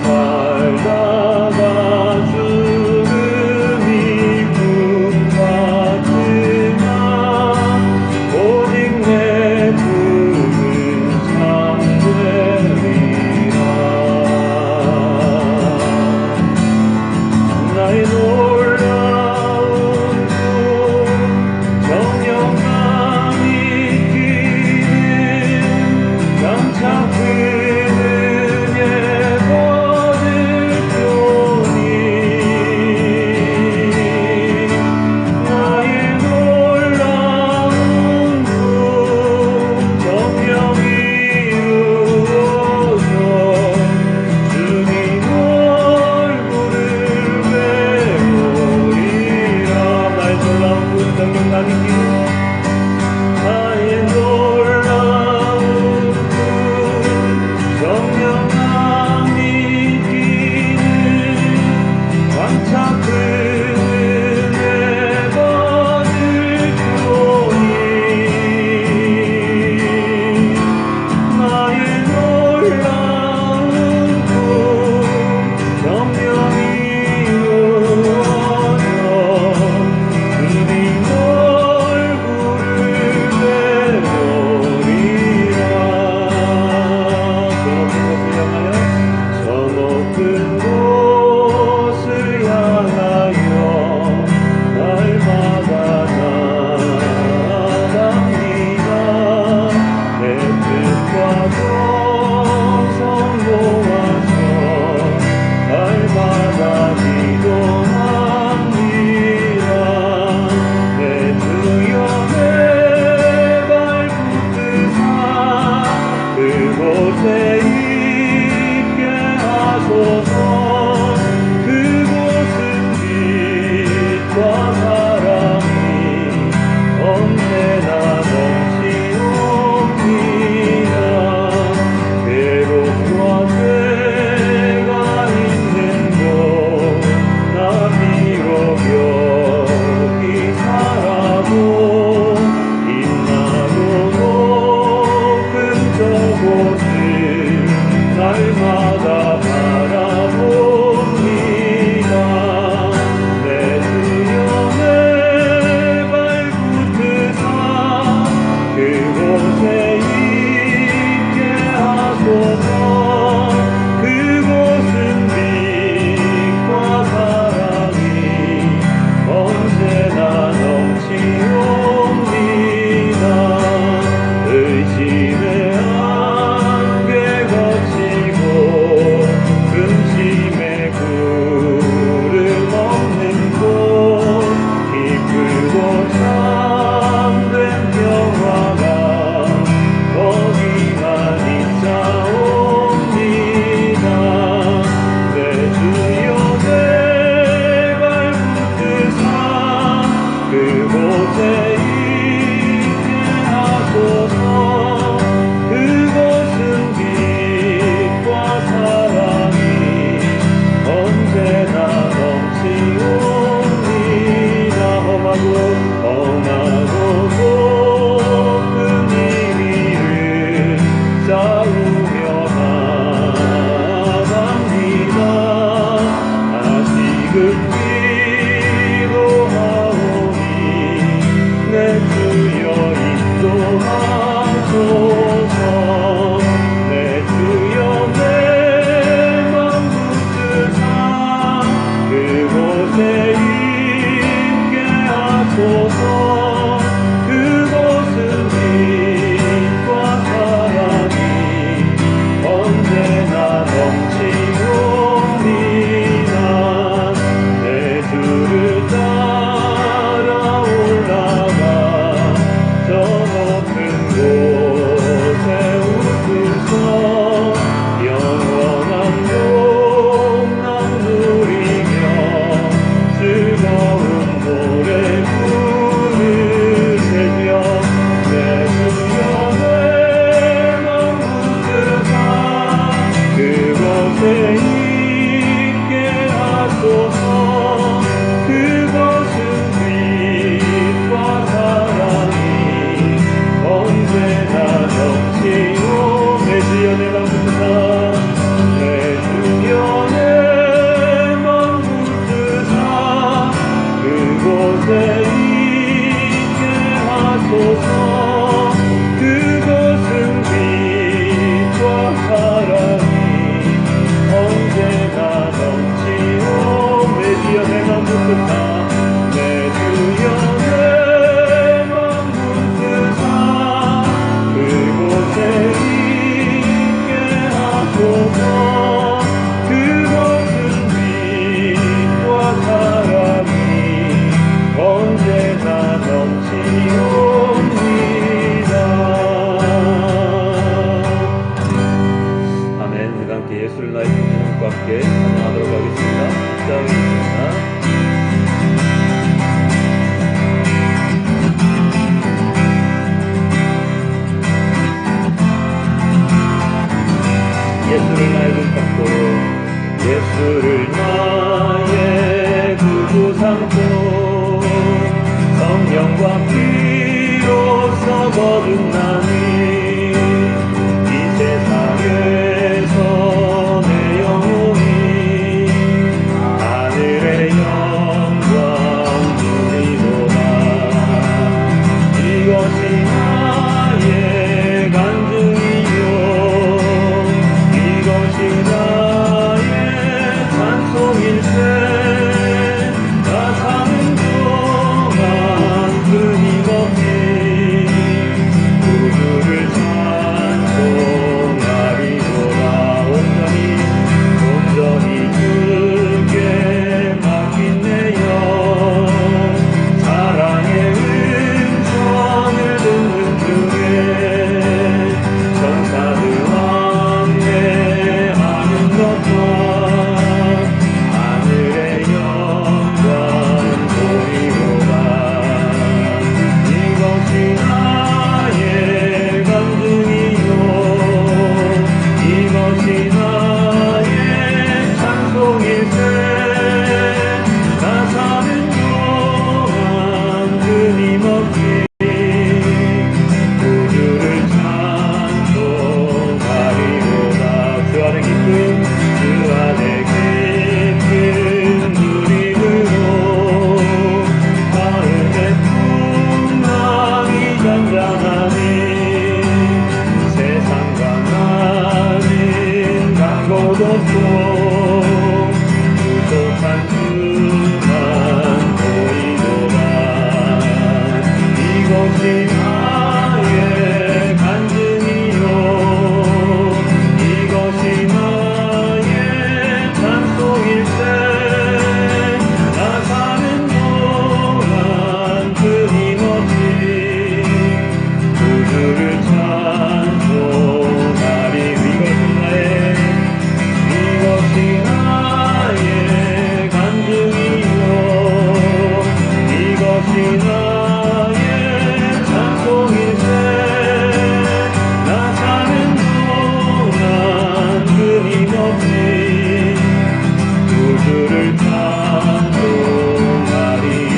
살다가 죽음이 꿈 같으나 오직 내 꿈은 참되리라. 나의 놀라운 꿈 정령감이 끼는 깜짝 그곳에 있게 하소서. 그곳은 빛과 사랑이 언제나 넘치옵니다. 괴로움과 죄가 있는 곳 나 비록 여기 살아도 빛나도 높은 저곳을 날마다 바라봅니다. 내 주님의 발붙드사 그곳에 있게 하소서. 그곳은 빛과 사랑이 언제나 넘치옵니다. 의심의 안개 거치고 근심의 구름 없는 곳 기쁘고 참된 평화가 거기만 있사옵니다. 내 주여 내 발붙드사 그곳에 있게 하소서. 그곳은 빛과 사랑이 언제나 넘치옵니다. 험하고 높은 이 위를 쌓으며 나갑니다. 다시금 기도하오니 내 주여 인도하소서. 내 주여 내 맘 붙드사 그곳에 있게 하소서. 그곳은 빛과 사랑이 언제나 넘치옵니다. 내 주를 따라 올라가 저 높은 곳에 웃으서 영원한 용남 누리며 즐거운 노래 부르세요. 내 주여 내 맘 붙드사 그곳에 있게 하소서. 그곳은 빛과 사랑이 언제나 넘치오. 내 주여 내 맘 붙드사 내 주여 하소서. 그것은 빛과 사랑이 언제나 넘치옵니다. 아멘. 우리 함께 예수를 나의 구주님과 함께 찬양하도록 하겠습니다. 시작하겠습니다. 예수를 나의 구 삼고 예수를 나의 구주 삼고 성령과 피로써 거듭나니 이 세상에서 내 영혼이 하늘의 영광 누리도다. 이것이 나의 간증이요 이것이 나의 찬송일세. 나 사는 동안 끊임없이 구주를 찬송하리로다. 온전히 주께 맡긴 내 영 사랑의 음성을 듣는 중에 천사들 왕래하는 것과 하늘의 영광 보이로다. 이것이 나의 간증이요 이것이 나의 찬송일세. 나 사는 동안 끊임없이 구주를 찬송하리로다. 주 안에 기쁨 주 안에 기쁨 누림으로 마음의 풍랑이 잔잔하니 세상과 나는 간 곳 없고 부족한 주만 보이도다. 이것이 나의 간증이요 이것이 나의 찬송일세. 나 사는 동안 끊임없이 구주를 찬송하리. 이것이 나의 간증이요 이것이 나의 찬송일세. 나 사는 동안 끊임없이 구주를 찬송하리.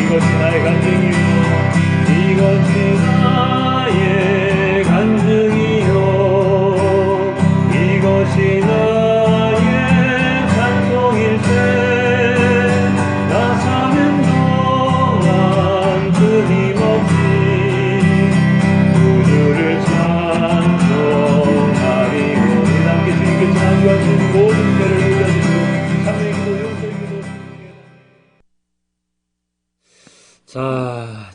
이것이 나의 간증이요 이것이 나의 간증이요 이것이 나의 찬송일세. 나 사는 동안 끊임없이 구주를 찬송하리. 우리 함께 주님께 찬양하시는 모든 죄를 흘려주시고 참된 기도 용서의 기도. 자,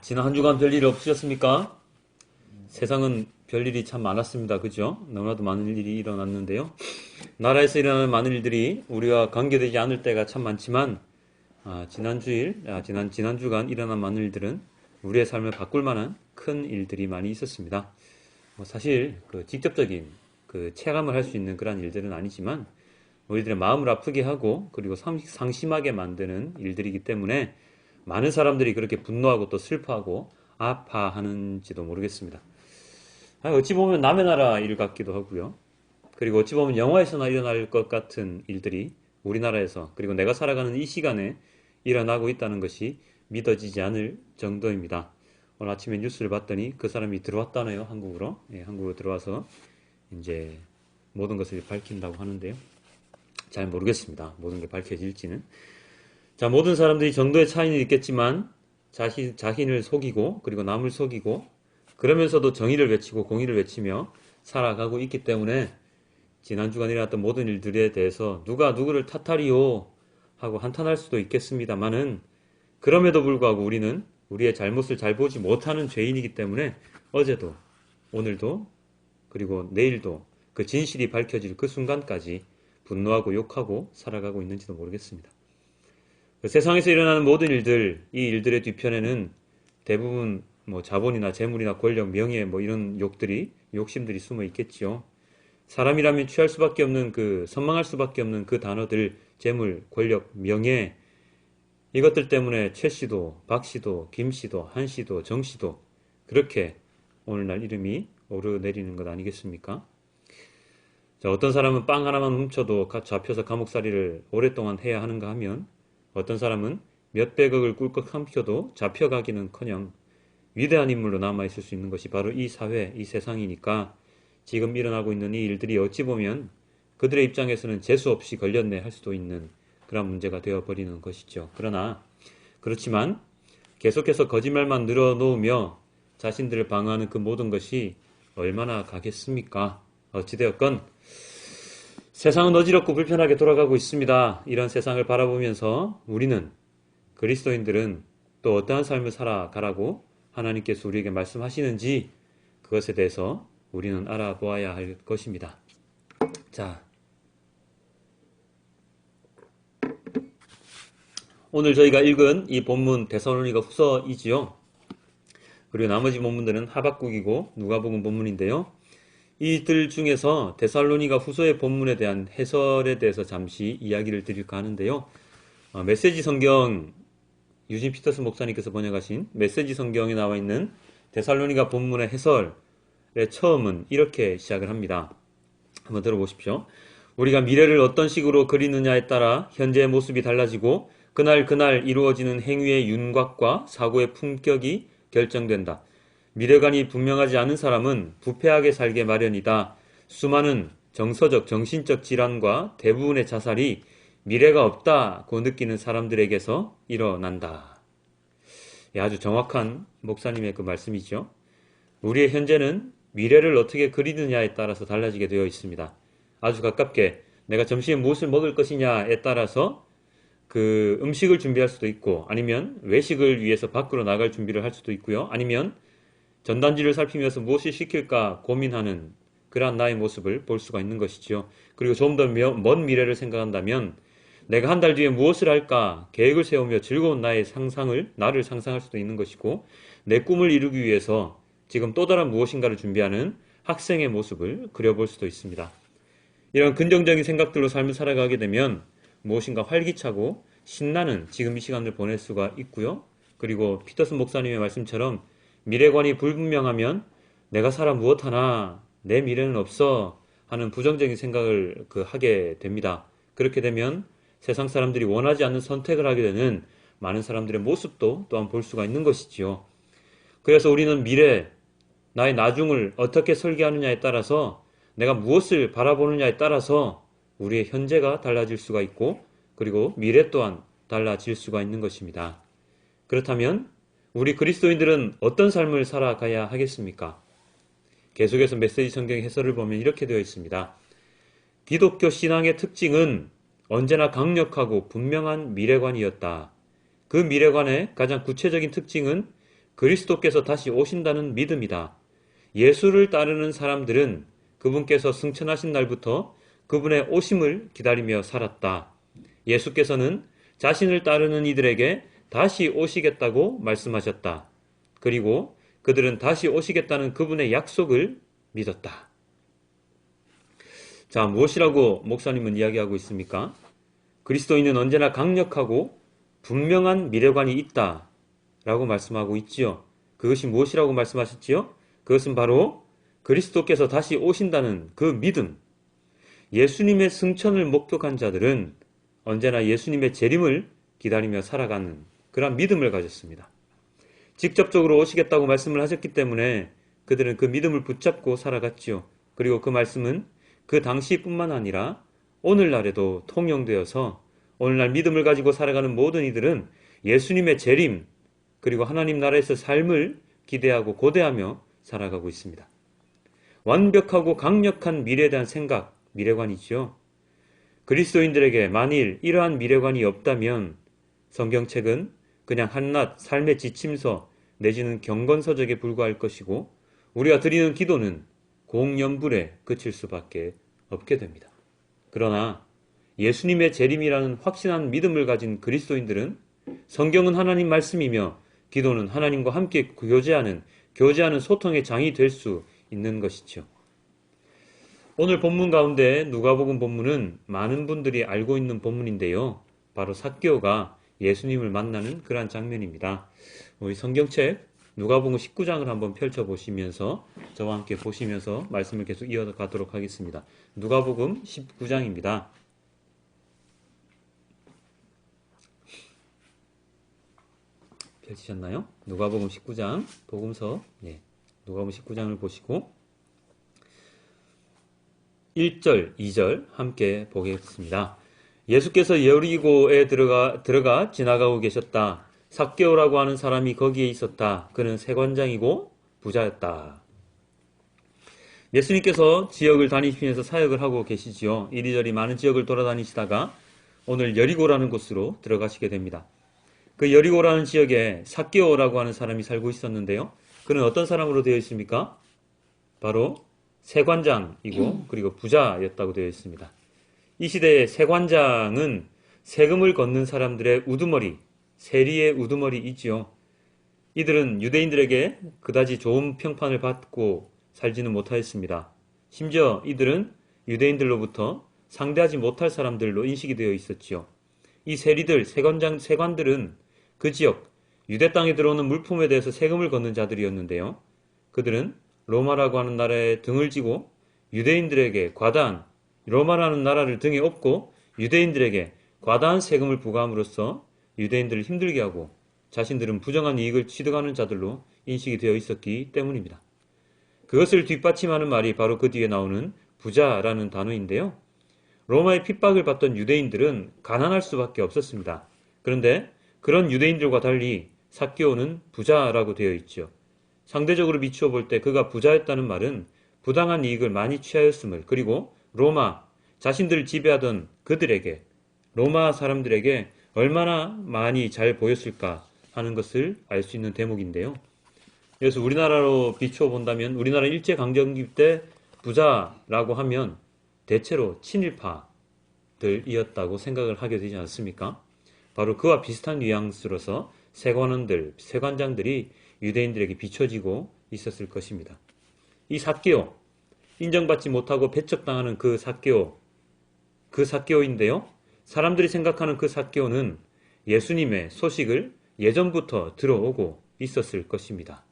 지난 한 주간 별일 없으셨습니까? 세상은 별일이 참 많았습니다. 그죠? 너무나도 많은 일이 일어났는데요. 나라에서 일어나는 많은 일들이 우리와 관계되지 않을 때가 참 많지만 지난 주간 일어난 많은 일들은 우리의 삶을 바꿀 만한 큰 일들이 많이 있었습니다. 사실 직접적인 체감을 할 수 있는 그런 일들은 아니지만 우리들의 마음을 아프게 하고 그리고 상심하게 만드는 일들이기 때문에 많은 사람들이 그렇게 분노하고 또 슬퍼하고 아파하는지도 모르겠습니다. 어찌 보면 남의 나라 일 같기도 하고요. 그리고 어찌 보면 영화에서나 일어날 것 같은 일들이 우리나라에서 그리고 내가 살아가는 이 시간에 일어나고 있다는 것이 믿어지지 않을 정도입니다. 오늘 아침에 뉴스를 봤더니 그 사람이 들어왔다네요. 한국으로. 한국으로 들어와서 이제 모든 것을 밝힌다고 하는데요. 잘 모르겠습니다. 모든 게 밝혀질지는. 자, 모든 사람들이 정도의 차이는 있겠지만 자신을 속이고 그리고 남을 속이고 그러면서도 정의를 외치고 공의를 외치며 살아가고 있기 때문에 지난 주간 일어났던 모든 일들에 대해서 누가 누구를 탓하리요 하고 한탄할 수도 있겠습니다만은 그럼에도 불구하고 우리는 우리의 잘못을 잘 보지 못하는 죄인이기 때문에 어제도 오늘도 그리고 내일도 그 진실이 밝혀질 그 순간까지 분노하고 욕하고 살아가고 있는지도 모르겠습니다. 그 세상에서 일어나는 모든 일들, 이 일들의 뒤편에는 대부분 자본이나 재물이나 권력, 명예 이런 욕심들이 숨어 있겠지요. 사람이라면 취할 수밖에 없는 선망할 수밖에 없는 그 단어들, 재물, 권력, 명예, 이것들 때문에 최 씨도, 박 씨도, 김 씨도, 한 씨도, 정 씨도 그렇게 오늘날 이름이 오르내리는 것 아니겠습니까? 자, 어떤 사람은 빵 하나만 훔쳐도 잡혀서 감옥살이를 오랫동안 해야 하는가 하면 어떤 사람은 몇백억을 꿀꺽 삼켜도 잡혀가기는커녕 위대한 인물로 남아있을 수 있는 것이 바로 이 사회, 이 세상이니까 지금 일어나고 있는 이 일들이 어찌 보면 그들의 입장에서는 재수없이 걸렸네 할 수도 있는 그런 문제가 되어버리는 것이죠. 그러나 그렇지만 계속해서 거짓말만 늘어놓으며 자신들을 방어하는 그 모든 것이 얼마나 가겠습니까? 어찌되었건 세상은 어지럽고 불편하게 돌아가고 있습니다. 이런 세상을 바라보면서 우리는 그리스도인들은 또 어떠한 삶을 살아가라고 하나님께서 우리에게 말씀하시는지 그것에 대해서 우리는 알아보아야 할 것입니다. 자, 오늘 저희가 읽은 이 본문 데살로니가 후서이지요. 그리고 나머지 본문들은 하박국이고 누가복음 본문인데요. 이들 중에서 데살로니가 후서의 본문에 대한 해설에 대해서 잠시 이야기를 드릴까 하는데요. 메시지 성경, 유진 피터스 목사님께서 번역하신 메시지 성경에 나와 있는 데살로니가 본문의 해설의 처음은 이렇게 시작을 합니다. 한번 들어보십시오. 우리가 미래를 어떤 식으로 그리느냐에 따라 현재의 모습이 달라지고 그날 이루어지는 행위의 윤곽과 사고의 품격이 결정된다. 미래관이 분명하지 않은 사람은 부패하게 살게 마련이다. 수많은 정서적, 정신적 질환과 대부분의 자살이 미래가 없다고 느끼는 사람들에게서 일어난다. 아주 정확한 목사님의 그 말씀이죠. 우리의 현재는 미래를 어떻게 그리느냐에 따라서 달라지게 되어 있습니다. 아주 가깝게 내가 점심에 무엇을 먹을 것이냐에 따라서 그 음식을 준비할 수도 있고 아니면 외식을 위해서 밖으로 나갈 준비를 할 수도 있고요. 아니면 전단지를 살피면서 무엇을 시킬까 고민하는 그러한 나의 모습을 볼 수가 있는 것이지요. 그리고 좀 더 먼 미래를 생각한다면 내가 한 달 뒤에 무엇을 할까 계획을 세우며 즐거운 나를 상상할 수도 있는 것이고 내 꿈을 이루기 위해서 지금 또 다른 무엇인가를 준비하는 학생의 모습을 그려볼 수도 있습니다. 이런 긍정적인 생각들로 삶을 살아가게 되면 무엇인가 활기차고 신나는 지금 이 시간을 보낼 수가 있고요. 그리고 피터슨 목사님의 말씀처럼 미래관이 불분명하면 내가 살아 무엇하나 내 미래는 없어 하는 부정적인 생각을 하게 됩니다. 그렇게 되면 세상 사람들이 원하지 않는 선택을 하게 되는 많은 사람들의 모습도 또한 볼 수가 있는 것이지요. 그래서 우리는 미래, 나의 나중을 어떻게 설계하느냐에 따라서 내가 무엇을 바라보느냐에 따라서 우리의 현재가 달라질 수가 있고 그리고 미래 또한 달라질 수가 있는 것입니다. 그렇다면 우리 그리스도인들은 어떤 삶을 살아가야 하겠습니까? 계속해서 메시지 성경의 해설을 보면 이렇게 되어 있습니다. 기독교 신앙의 특징은 언제나 강력하고 분명한 미래관이었다. 그 미래관의 가장 구체적인 특징은 그리스도께서 다시 오신다는 믿음이다. 예수를 따르는 사람들은 그분께서 승천하신 날부터 그분의 오심을 기다리며 살았다. 예수께서는 자신을 따르는 이들에게 다시 오시겠다고 말씀하셨다. 그리고 그들은 다시 오시겠다는 그분의 약속을 믿었다. 자, 무엇이라고 목사님은 이야기하고 있습니까? 그리스도인은 언제나 강력하고 분명한 미래관이 있다 라고 말씀하고 있지요. 그것이 무엇이라고 말씀하셨지요? 그것은 바로 그리스도께서 다시 오신다는 그 믿음. 예수님의 승천을 목격한 자들은 언제나 예수님의 재림을 기다리며 살아가는 그런 믿음을 가졌습니다. 직접적으로 오시겠다고 말씀을 하셨기 때문에 그들은 그 믿음을 붙잡고 살아갔지요. 그리고 그 말씀은 그 당시뿐만 아니라 오늘날에도 통용되어서 오늘날 믿음을 가지고 살아가는 모든 이들은 예수님의 재림 그리고 하나님 나라에서 삶을 기대하고 고대하며 살아가고 있습니다. 완벽하고 강력한 미래에 대한 생각, 미래관이죠. 그리스도인들에게 만일 이러한 미래관이 없다면 성경책은 그냥 한낱 삶의 지침서 내지는 경건서적에 불과할 것이고 우리가 드리는 기도는 공연불에 그칠 수밖에 없게 됩니다. 그러나 예수님의 재림이라는 확신한 믿음을 가진 그리스도인들은 성경은 하나님 말씀이며 기도는 하나님과 함께 교제하는 소통의 장이 될 수 있는 것이죠. 오늘 본문 가운데 누가복음 본문은 많은 분들이 알고 있는 본문인데요. 바로 삭개오가 예수님을 만나는 그러한 장면입니다. 우리 성경책 누가복음 19장을 한번 펼쳐보시면서 저와 함께 보시면서 말씀을 계속 이어가도록 하겠습니다. 누가복음 19장입니다. 펼치셨나요? 누가복음 19장 복음서 누가복음 19장을 보시고 1절, 2절 함께 보겠습니다. 예수께서 여리고에 들어가 지나가고 계셨다. 삭개오라고 하는 사람이 거기에 있었다. 그는 세관장이고 부자였다. 예수님께서 지역을 다니시면서 사역을 하고 계시지요. 이리저리 많은 지역을 돌아다니시다가 오늘 여리고라는 곳으로 들어가시게 됩니다. 그 여리고라는 지역에 삭개오라고 하는 사람이 살고 있었는데요. 그는 어떤 사람으로 되어 있습니까? 바로 세관장이고 그리고 부자였다고 되어 있습니다. 이 시대의 세관장은 세금을 걷는 사람들의 우두머리, 세리의 우두머리이지요. 이들은 유대인들에게 그다지 좋은 평판을 받고 살지는 못하였습니다. 심지어 이들은 유대인들로부터 상대하지 못할 사람들로 인식이 되어 있었지요. 이 세리들, 세관들은 그 지역, 유대 땅에 들어오는 물품에 대해서 세금을 걷는 자들이었는데요. 그들은 로마라고 하는 나라에 등을 지고 유대인들에게 로마라는 나라를 등에 업고 유대인들에게 과다한 세금을 부과함으로써 유대인들을 힘들게 하고 자신들은 부정한 이익을 취득하는 자들로 인식이 되어 있었기 때문입니다. 그것을 뒷받침하는 말이 바로 그 뒤에 나오는 부자라는 단어인데요. 로마의 핍박을 받던 유대인들은 가난할 수밖에 없었습니다. 그런데 그런 유대인들과 달리 삭개오는 부자라고 되어 있죠. 상대적으로 비추어 볼 때 그가 부자였다는 말은 부당한 이익을 많이 취하였음을, 그리고 로마, 자신들을 지배하던 그들에게, 로마 사람들에게 얼마나 많이 잘 보였을까 하는 것을 알 수 있는 대목인데요. 그래서 우리나라로 비추어 본다면 우리나라 일제강점기 때 부자라고 하면 대체로 친일파들이었다고 생각을 하게 되지 않습니까? 바로 그와 비슷한 뉘앙스로서 세관장들이 유대인들에게 비춰지고 있었을 것입니다. 이 삭개오, 인정받지 못하고 배척당하는 그 삭개오인데요. 사람들이 생각하는 그 삭개오는 예수님의 소식을 예전부터 들어오고 있었을 것입니다.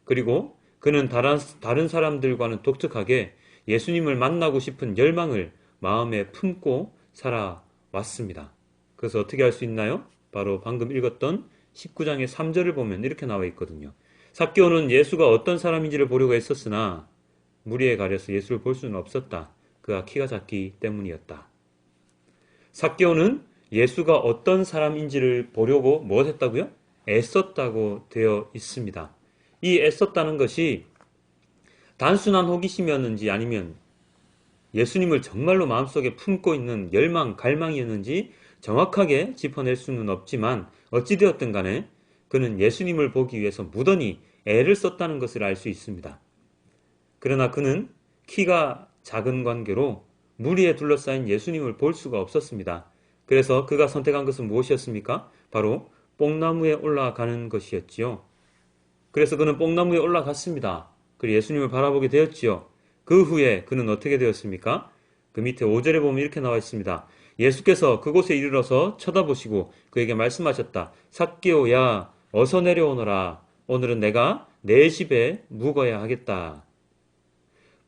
그리고 그는 다른 사람들과는 독특하게 예수님을 만나고 싶은 열망을 마음에 품고 살아왔습니다. 그래서 어떻게 할 수 있나요? 바로 방금 읽었던 19장의 3절을 보면 이렇게 나와 있거든요. 삭개오는 예수가 어떤 사람인지를 보려고 했었으나 무리에 가려서 예수를 볼 수는 없었다. 그가 키가 작기 때문이었다. 삭개오는 예수가 어떤 사람인지를 보려고 무엇했다고요? 애썼다고 되어 있습니다. 이 애썼다는 것이 단순한 호기심이었는지 아니면 예수님을 정말로 마음속에 품고 있는 열망, 갈망이었는지 정확하게 짚어낼 수는 없지만 어찌되었든 간에 그는 예수님을 보기 위해서 무던히 애를 썼다는 것을 알 수 있습니다. 그러나 그는 키가 작은 관계로 무리에 둘러싸인 예수님을 볼 수가 없었습니다. 그래서 그가 선택한 것은 무엇이었습니까? 바로 뽕나무에 올라가는 것이었지요. 그래서 그는 뽕나무에 올라갔습니다. 그리고 예수님을 바라보게 되었지요. 그 후에 그는 어떻게 되었습니까? 그 밑에 5절에 보면 이렇게 나와 있습니다. 예수께서 그곳에 이르러서 쳐다보시고 그에게 말씀하셨다. 삭개오야, 어서 내려오너라. 오늘은 내가 내 집에 묵어야 하겠다.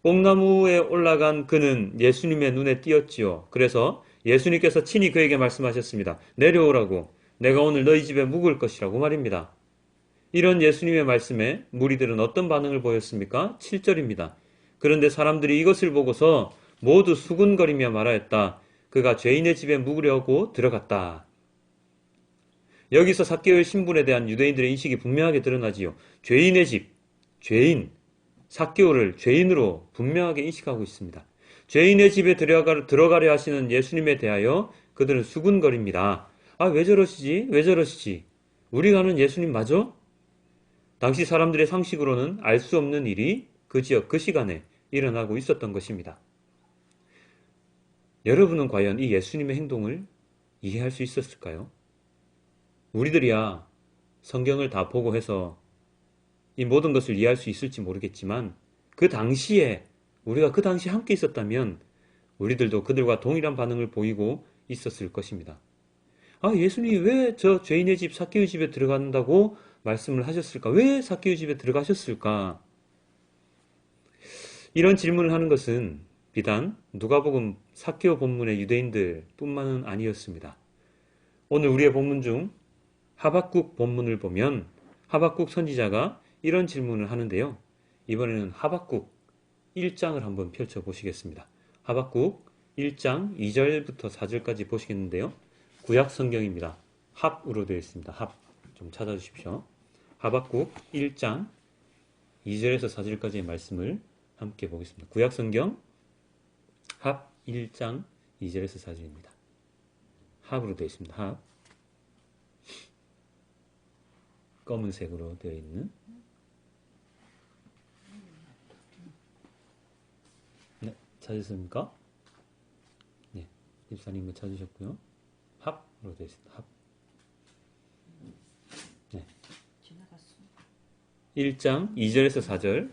뽕나무에 올라간 그는 예수님의 눈에 띄었지요. 그래서 예수님께서 친히 그에게 말씀하셨습니다. 내려오라고. 내가 오늘 너희 집에 묵을 것이라고 말입니다. 이런 예수님의 말씀에 무리들은 어떤 반응을 보였습니까? 7절입니다. 그런데 사람들이 이것을 보고서 모두 수군거리며 말하였다. 그가 죄인의 집에 묵으려고 들어갔다. 여기서 삭개오의 신분에 대한 유대인들의 인식이 분명하게 드러나지요. 죄인의 집, 죄인, 삭개오를 죄인으로 분명하게 인식하고 있습니다. 죄인의 집에 들어가려 하시는 예수님에 대하여 그들은 수군거립니다. 아, 왜 저러시지? 왜 저러시지? 우리가 아는 예수님 맞아? 당시 사람들의 상식으로는 알 수 없는 일이 그 지역 그 시간에 일어나고 있었던 것입니다. 여러분은 과연 이 예수님의 행동을 이해할 수 있었을까요? 우리들이야 성경을 다 보고 해서 이 모든 것을 이해할 수 있을지 모르겠지만 그 당시에 우리가 그 당시에 함께 있었다면 우리들도 그들과 동일한 반응을 보이고 있었을 것입니다. 아, 예수님이 왜 저 죄인의 집 삭개오 집에 들어간다고 말씀을 하셨을까? 왜 삭개오 집에 들어가셨을까? 이런 질문을 하는 것은 비단 누가복음 삭개오 본문의 유대인들 뿐만은 아니었습니다. 오늘 우리의 본문 중 하박국 본문을 보면 하박국 선지자가 이런 질문을 하는데요. 이번에는 하박국 1장을 한번 펼쳐보시겠습니다. 하박국 1장 2절부터 4절까지 보시겠는데요. 구약 성경입니다. 합으로 되어 있습니다. 합. 좀 찾아주십시오. 하박국 1장 2절에서 4절까지의 말씀을 함께 보겠습니다. 구약 성경 합 1장 2절에서 4절입니다. 합으로 되어 있습니다. 합. 검은색으로 되어 있는. 네, 찾으셨습니까? 네, 집사님은 찾으셨고요. 합으로 되어 있습니다. 합. 네. 1장 2절에서 4절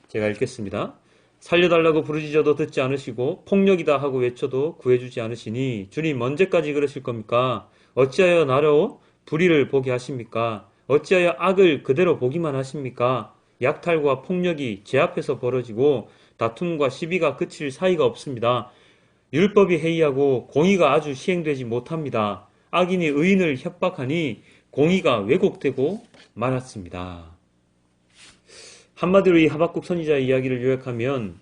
제가 읽겠습니다. 살려달라고 부르짖어도 듣지 않으시고 폭력이다 하고 외쳐도 구해주지 않으시니 주님 언제까지 그러실 겁니까? 어찌하여 나로 불의를 보게 하십니까? 어찌하여 악을 그대로 보기만 하십니까? 약탈과 폭력이 제 앞에서 벌어지고 다툼과 시비가 그칠 사이가 없습니다. 율법이 해이하고 공의가 아주 시행되지 못합니다. 악인이 의인을 협박하니 공의가 왜곡되고 말았습니다. 한마디로 이 하박국 선지자의 이야기를 요약하면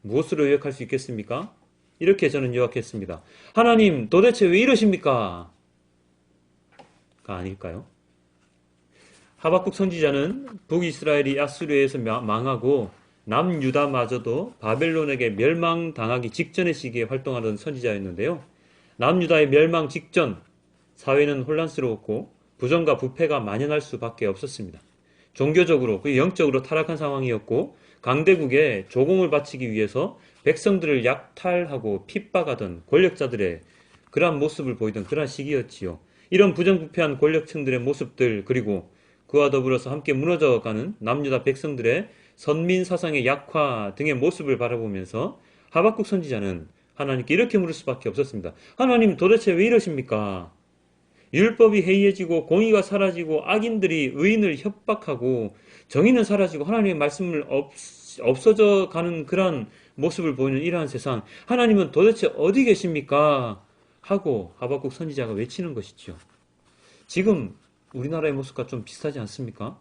무엇으로 요약할 수 있겠습니까? 이렇게 저는 요약했습니다. 하나님 도대체 왜 이러십니까? 가 아닐까요? 하박국 선지자는 북이스라엘이 아수르에서 망하고 남유다마저도 바벨론에게 멸망당하기 직전의 시기에 활동하던 선지자였는데요. 남유다의 멸망 직전 사회는 혼란스러웠고 부정과 부패가 만연할 수밖에 없었습니다. 종교적으로 그리고 영적으로 타락한 상황이었고 강대국에 조공을 바치기 위해서 백성들을 약탈하고 핍박하던 권력자들의 그러한 모습을 보이던 그러한 시기였지요. 이런 부정부패한 권력층들의 모습들 그리고 그와 더불어서 함께 무너져가는 남유다 백성들의 선민사상의 약화 등의 모습을 바라보면서 하박국 선지자는 하나님께 이렇게 물을 수밖에 없었습니다. 하나님 도대체 왜 이러십니까? 율법이 해이해지고 공의가 사라지고 악인들이 의인을 협박하고 정의는 사라지고 하나님의 말씀을 없어져 가는 그런 모습을 보이는 이러한 세상, 하나님은 도대체 어디 계십니까? 하고 하박국 선지자가 외치는 것이죠. 지금 우리나라의 모습과 좀 비슷하지 않습니까?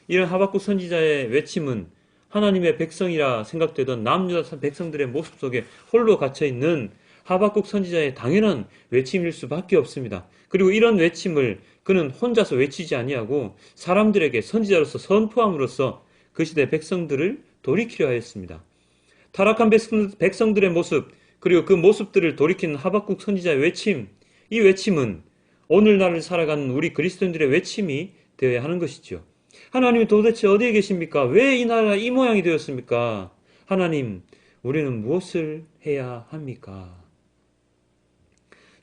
이런 하박국 선지자의 외침은 하나님의 백성이라 생각되던 남유다 백성들의 모습 속에 홀로 갇혀있는 하박국 선지자의 당연한 외침일 수밖에 없습니다. 그리고 이런 외침을 그는 혼자서 외치지 아니하고 사람들에게 선지자로서 선포함으로써 그 시대 백성들을 돌이키려 하였습니다. 타락한 백성들의 모습 그리고 그 모습들을 돌이키는 하박국 선지자의 외침, 이 외침은 오늘날을 살아가는 우리 그리스도인들의 외침이 되어야 하는 것이죠. 하나님이 도대체 어디에 계십니까? 왜 이 나라가 이 모양이 되었습니까? 하나님, 우리는 무엇을 해야 합니까?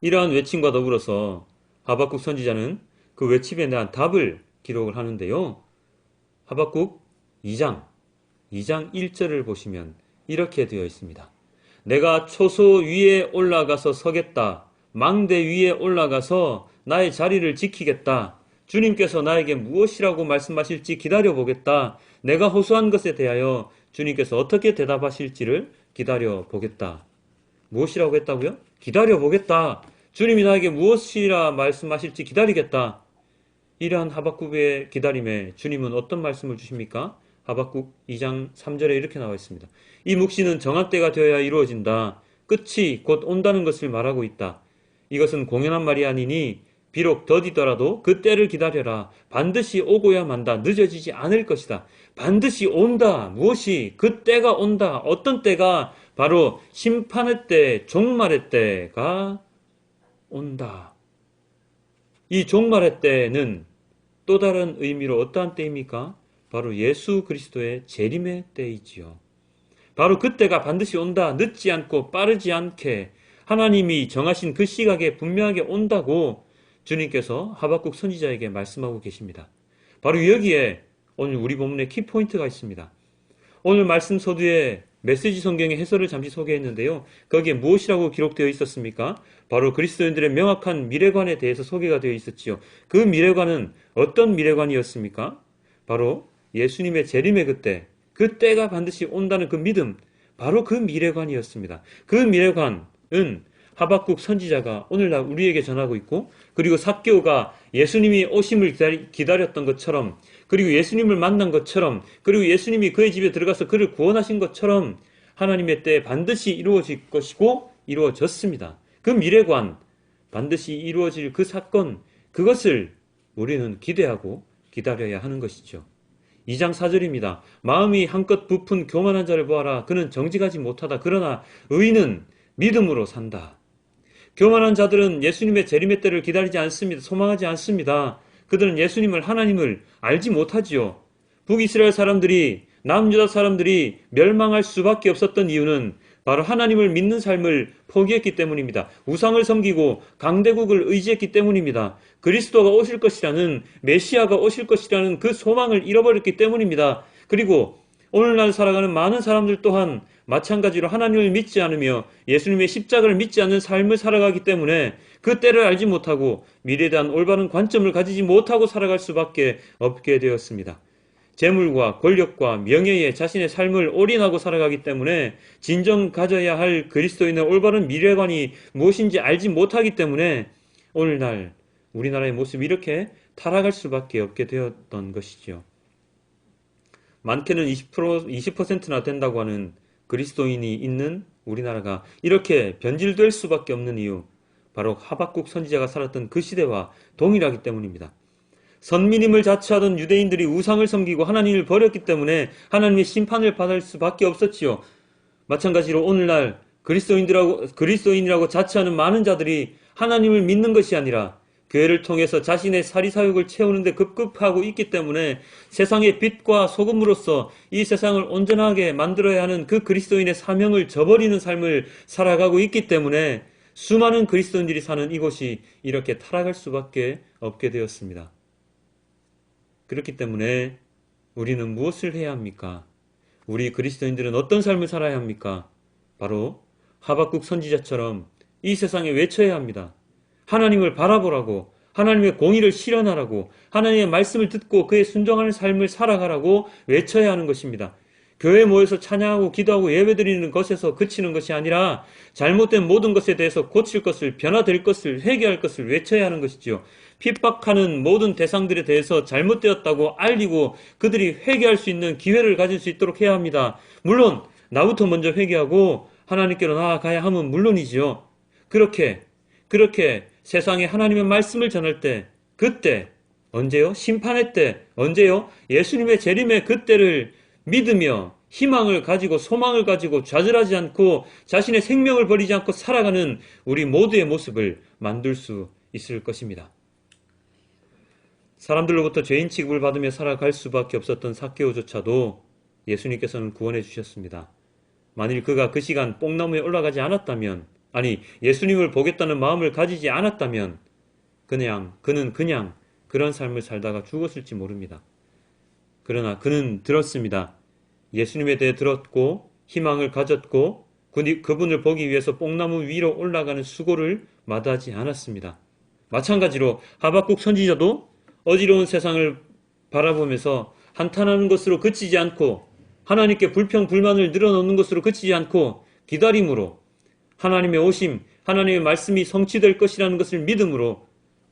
이러한 외침과 더불어서 하박국 선지자는 그 외침에 대한 답을 기록을 하는데요. 하박국 2장 1절을 보시면 이렇게 되어 있습니다. 내가 초소 위에 올라가서 서겠다. 망대 위에 올라가서 나의 자리를 지키겠다. 주님께서 나에게 무엇이라고 말씀하실지 기다려보겠다. 내가 호소한 것에 대하여 주님께서 어떻게 대답하실지를 기다려보겠다. 무엇이라고 했다고요? 기다려보겠다. 주님이 나에게 무엇이라 말씀하실지 기다리겠다. 이러한 하박국의 기다림에 주님은 어떤 말씀을 주십니까? 하박국 2장 3절에 이렇게 나와 있습니다. 이 묵시는 정한 때가 되어야 이루어진다. 끝이 곧 온다는 것을 말하고 있다. 이것은 공연한 말이 아니니 비록 더디더라도 그 때를 기다려라. 반드시 오고야 만다. 늦어지지 않을 것이다. 반드시 온다. 무엇이? 그 때가 온다. 어떤 때가? 바로 심판의 때, 종말의 때가 온다. 이 종말의 때는 또 다른 의미로 어떠한 때입니까? 바로 예수 그리스도의 재림의 때이지요. 바로 그때가 반드시 온다. 늦지 않고 빠르지 않게 하나님이 정하신 그 시각에 분명하게 온다고 주님께서 하박국 선지자에게 말씀하고 계십니다. 바로 여기에 오늘 우리 본문의 키포인트가 있습니다. 오늘 말씀 서두에 메시지 성경의 해설을 잠시 소개했는데요. 거기에 무엇이라고 기록되어 있었습니까? 바로 그리스도인들의 명확한 미래관에 대해서 소개가 되어 있었지요. 그 미래관은 어떤 미래관이었습니까? 바로 예수님의 재림의 그때가 반드시 온다는 그 믿음, 바로 그 미래관이었습니다. 그 미래관은 하박국 선지자가 오늘날 우리에게 전하고 있고, 그리고 삭개오가 예수님이 오심을 기다렸던 것처럼, 그리고 예수님을 만난 것처럼, 그리고 예수님이 그의 집에 들어가서 그를 구원하신 것처럼 하나님의 때에 반드시 이루어질 것이고 이루어졌습니다. 그 미래관, 반드시 이루어질 그 사건, 그것을 우리는 기대하고 기다려야 하는 것이죠. 2장 4절입니다. 마음이 한껏 부푼 교만한 자를 보아라. 그는 정직하지 못하다. 그러나 의인은 믿음으로 산다. 교만한 자들은 예수님의 재림의 때를 기다리지 않습니다. 소망하지 않습니다. 그들은 예수님을, 하나님을 알지 못하지요. 북이스라엘 사람들이, 남유다 사람들이 멸망할 수밖에 없었던 이유는 바로 하나님을 믿는 삶을 포기했기 때문입니다. 우상을 섬기고 강대국을 의지했기 때문입니다. 그리스도가 오실 것이라는, 메시아가 오실 것이라는 그 소망을 잃어버렸기 때문입니다. 그리고 오늘날 살아가는 많은 사람들 또한 마찬가지로 하나님을 믿지 않으며 예수님의 십자가를 믿지 않는 삶을 살아가기 때문에 그 때를 알지 못하고 미래에 대한 올바른 관점을 가지지 못하고 살아갈 수밖에 없게 되었습니다. 재물과 권력과 명예에 자신의 삶을 올인하고 살아가기 때문에 진정 가져야 할 그리스도인의 올바른 미래관이 무엇인지 알지 못하기 때문에 오늘날 우리나라의 모습이 이렇게 타락할 수밖에 없게 되었던 것이죠. 많게는 20%나 된다고 하는 그리스도인이 있는 우리나라가 이렇게 변질될 수밖에 없는 이유, 바로 하박국 선지자가 살았던 그 시대와 동일하기 때문입니다. 선민임을 자처하던 유대인들이 우상을 섬기고 하나님을 버렸기 때문에 하나님의 심판을 받을 수밖에 없었지요. 마찬가지로 오늘날 그리스도인이라고 자처하는 많은 자들이 하나님을 믿는 것이 아니라 교회를 통해서 자신의 사리사욕을 채우는데 급급하고 있기 때문에 세상의 빛과 소금으로서 이 세상을 온전하게 만들어야 하는 그 그리스도인의 사명을 저버리는 삶을 살아가고 있기 때문에 수많은 그리스도인들이 사는 이곳이 이렇게 타락할 수밖에 없게 되었습니다. 그렇기 때문에 우리는 무엇을 해야 합니까? 우리 그리스도인들은 어떤 삶을 살아야 합니까? 바로 하박국 선지자처럼 이 세상에 외쳐야 합니다. 하나님을 바라보라고, 하나님의 공의를 실현하라고, 하나님의 말씀을 듣고 그에 순종하는 삶을 살아가라고 외쳐야 하는 것입니다. 교회에 모여서 찬양하고 기도하고 예배드리는 것에서 그치는 것이 아니라 잘못된 모든 것에 대해서 고칠 것을, 변화될 것을, 회개할 것을 외쳐야 하는 것이지요. 핍박하는 모든 대상들에 대해서 잘못되었다고 알리고 그들이 회개할 수 있는 기회를 가질 수 있도록 해야 합니다. 물론 나부터 먼저 회개하고 하나님께로 나아가야 하면 물론이지요. 그렇게 세상에 하나님의 말씀을 전할 때, 그때 언제요? 심판의 때. 언제요? 예수님의 재림의 그때를 믿으며 희망을 가지고 소망을 가지고 좌절하지 않고 자신의 생명을 버리지 않고 살아가는 우리 모두의 모습을 만들 수 있을 것입니다. 사람들로부터 죄인 취급을 받으며 살아갈 수밖에 없었던 삭개오조차도 예수님께서는 구원해 주셨습니다. 만일 그가 그 시간 뽕나무에 올라가지 않았다면, 아니 예수님을 보겠다는 마음을 가지지 않았다면 그는 그냥 그런 삶을 살다가 죽었을지 모릅니다. 그러나 그는 들었습니다. 예수님에 대해 들었고 희망을 가졌고 그분을 보기 위해서 뽕나무 위로 올라가는 수고를 마다하지 않았습니다. 마찬가지로 하박국 선지자도 어지러운 세상을 바라보면서 한탄하는 것으로 그치지 않고 하나님께 불평 불만을 늘어놓는 것으로 그치지 않고 기다림으로 하나님의 오심, 하나님의 말씀이 성취될 것이라는 것을 믿음으로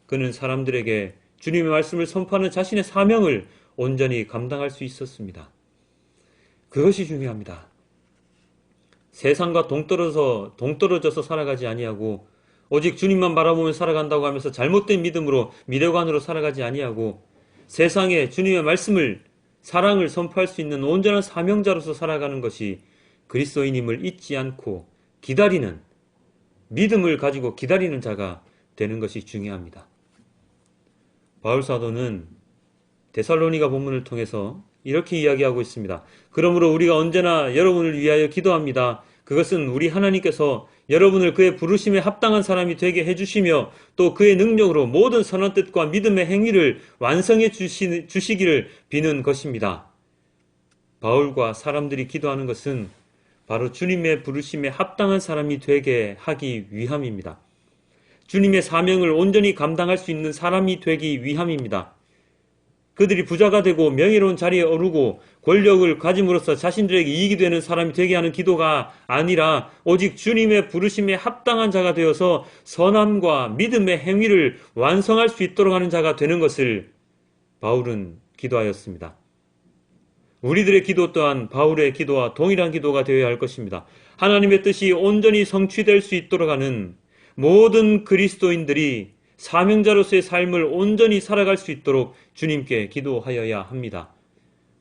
그는 사람들에게 주님의 말씀을 선포하는 자신의 사명을 온전히 감당할 수 있었습니다. 그것이 중요합니다. 세상과 동떨어져서 살아가지 아니하고 오직 주님만 바라보며 살아간다고 하면서 잘못된 믿음으로 미래관으로 살아가지 아니하고 세상에 주님의 말씀을, 사랑을 선포할 수 있는 온전한 사명자로서 살아가는 것이 그리스도인임을 잊지 않고 기다리는, 믿음을 가지고 기다리는 자가 되는 것이 중요합니다. 바울 사도는 데살로니가 본문을 통해서 이렇게 이야기하고 있습니다. 그러므로 우리가 언제나 여러분을 위하여 기도합니다. 그것은 우리 하나님께서 여러분을 그의 부르심에 합당한 사람이 되게 해주시며 또 그의 능력으로 모든 선한 뜻과 믿음의 행위를 완성해 주시기를 비는 것입니다. 바울과 사람들이 기도하는 것은 바로 주님의 부르심에 합당한 사람이 되게 하기 위함입니다. 주님의 사명을 온전히 감당할 수 있는 사람이 되기 위함입니다. 그들이 부자가 되고 명예로운 자리에 오르고 권력을 가짐으로써 자신들에게 이익이 되는 사람이 되게 하는 기도가 아니라 오직 주님의 부르심에 합당한 자가 되어서 선함과 믿음의 행위를 완성할 수 있도록 하는 자가 되는 것을 바울은 기도하였습니다. 우리들의 기도 또한 바울의 기도와 동일한 기도가 되어야 할 것입니다. 하나님의 뜻이 온전히 성취될 수 있도록 하는 모든 그리스도인들이 사명자로서의 삶을 온전히 살아갈 수 있도록 주님께 기도하여야 합니다.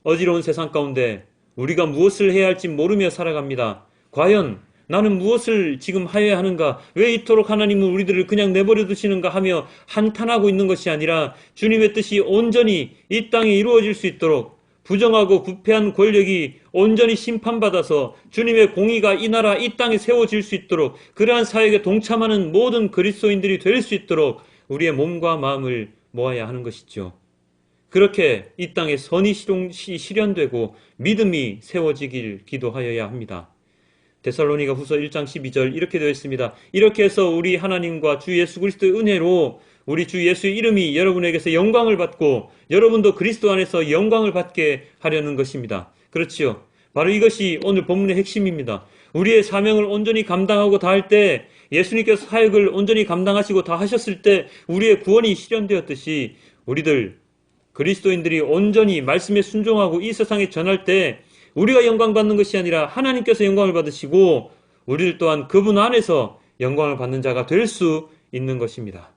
어지러운 세상 가운데 우리가 무엇을 해야 할지 모르며 살아갑니다. 과연 나는 무엇을 지금 하여야 하는가? 왜 이토록 하나님은 우리들을 그냥 내버려 두시는가 하며 한탄하고 있는 것이 아니라 주님의 뜻이 온전히 이 땅에 이루어질 수 있도록 부정하고 부패한 권력이 온전히 심판받아서 주님의 공의가 이 나라 이 땅에 세워질 수 있도록 그러한 사역에 동참하는 모든 그리스도인들이 될 수 있도록 우리의 몸과 마음을 모아야 하는 것이죠. 그렇게 이 땅에 선이 실현되고 믿음이 세워지길 기도하여야 합니다. 데살로니가 후서 1장 12절 이렇게 되어 있습니다. 이렇게 해서 우리 하나님과 주 예수 그리스도의 은혜로 우리 주 예수의 이름이 여러분에게서 영광을 받고 여러분도 그리스도 안에서 영광을 받게 하려는 것입니다. 그렇지요. 바로 이것이 오늘 본문의 핵심입니다. 우리의 사명을 온전히 감당하고 다할 때 예수님께서 사역을 온전히 감당하시고 다 하셨을 때 우리의 구원이 실현되었듯이 우리들 그리스도인들이 온전히 말씀에 순종하고 이 세상에 전할 때 우리가 영광 받는 것이 아니라 하나님께서 영광을 받으시고 우리들 또한 그분 안에서 영광을 받는 자가 될 수 있는 것입니다.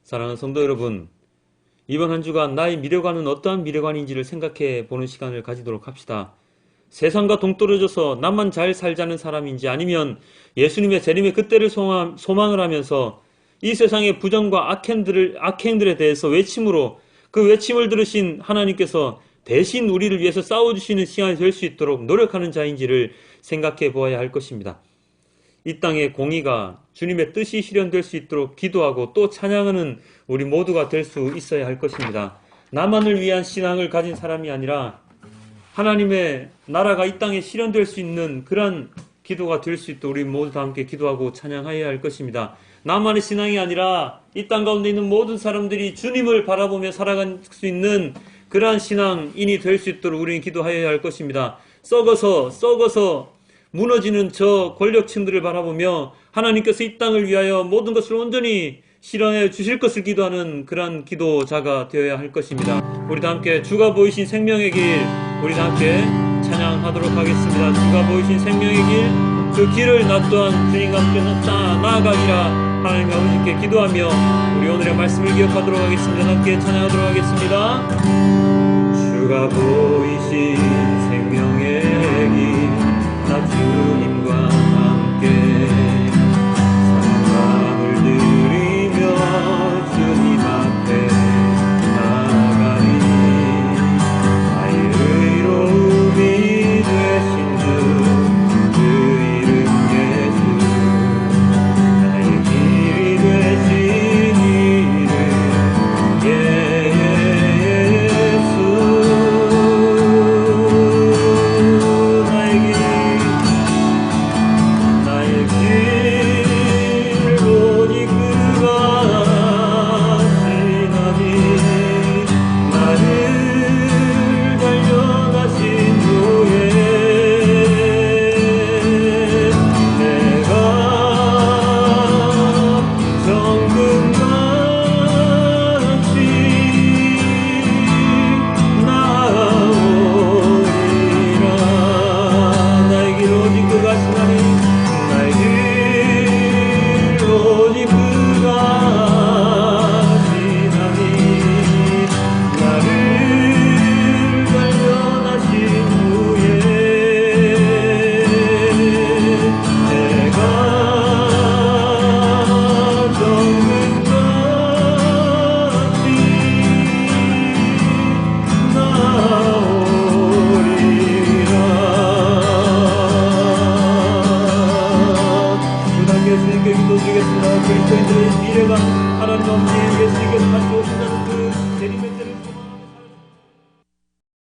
사랑하는 성도 여러분, 이번 한 주간 나의 미래관은 어떠한 미래관인지를 생각해 보는 시간을 가지도록 합시다. 세상과 동떨어져서 나만 잘 살자는 사람인지 아니면 예수님의 재림의 그때를 소망을 하면서 이 세상의 부정과 악행들에 대해서 외침으로 그 외침을 들으신 하나님께서 대신 우리를 위해서 싸워주시는 시간이 될 수 있도록 노력하는 자인지를 생각해 보아야 할 것입니다. 이 땅의 공의가 주님의 뜻이 실현될 수 있도록 기도하고 또 찬양하는 우리 모두가 될 수 있어야 할 것입니다. 나만을 위한 신앙을 가진 사람이 아니라 하나님의 나라가 이 땅에 실현될 수 있는 그런 기도가 될 수 있도록 우리 모두 다 함께 기도하고 찬양하여야 할 것입니다. 나만의 신앙이 아니라 이 땅 가운데 있는 모든 사람들이 주님을 바라보며 살아갈 수 있는 그러한 신앙인이 될 수 있도록 우리는 기도하여야 할 것입니다. 썩어서 무너지는 저 권력층들을 바라보며 하나님께서 이 땅을 위하여 모든 것을 온전히 실현해 주실 것을 기도하는 그러한 기도자가 되어야 할 것입니다. 우리 다 함께 주가 보이신 생명의 길, 우리 다 함께 찬양하도록 하겠습니다. 주가 보이신 생명의 길, 그 길을 나 또한 주님과 함께 나아가기라 하나님 아버지께 기도하며 우리 오늘의 말씀을 기억하도록 하겠습니다. 함께 찬양하도록 하겠습니다. 주가 보이신 생명의 길, 나 주님과 함께 사랑을 드리며 주님 앞에 나아가리. 나의 의로움이 되신 주 이름 예수, 나의 길이 되신 이름 예수. 나의 저희들의 미래가 하나님 아버지 예수님께서 가져오신다는 그 재림의 때를